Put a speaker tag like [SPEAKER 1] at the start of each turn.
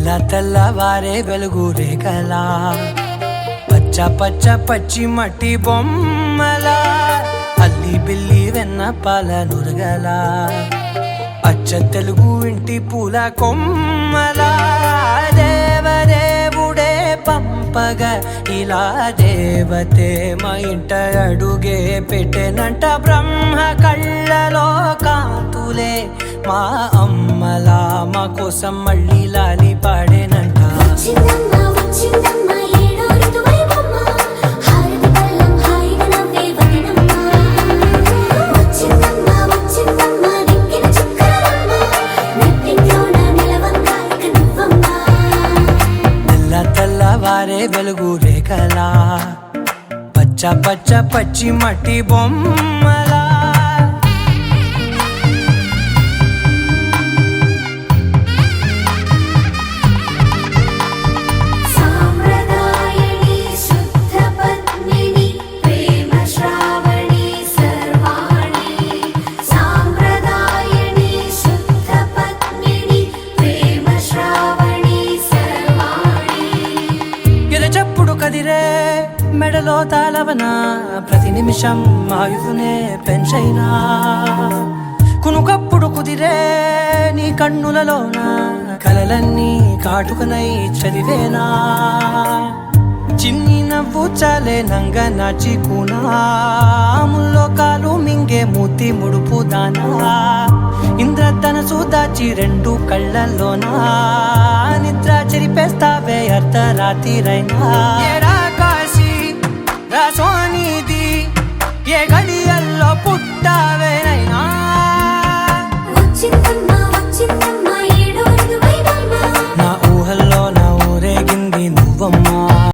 [SPEAKER 1] తెల్లవారే వెలుగు రేఖలా పచ్చ పచ్చ పచ్చి మట్టి బొమ్మలా అల్లి బిల్లి వెన్న పాల నురగలా అచ్చ తెలుగు ఇంటి పూల కొమ్మలా దేవదేవుడే పంపగా ఇలా దేవతే మా ఇంట అడుగే పెట్టెనంట బ్రహ్మ కళ్ళలో కాంతులే మా అమ్మలా మా కోసం మళ్ళీ లాలి పాడేనంట తెల్లవారే వెలుగు రేఖలా పచ్చ పచ్చ పచ్చి మట్టి బొమ్మలా కదిరే మెడలో తాళవన ప్రతి నిమిషం ఆయువునే పెంచైనా కునుకప్పుడు కుదిరే నీ కన్నులలోన కలలన్నీ కాటుకనై చదివేనా చిన్ని నవ్వు చాలే నంగ నాచి కూనాముల్లో కాలు మింగే మూతి ముడుపు దానా ఇంద్రధనసు దాచి రెండు కళ్ళల్లోనా నిద్ర చెరిపేస్తావే అర్ధరాత్రిరైనా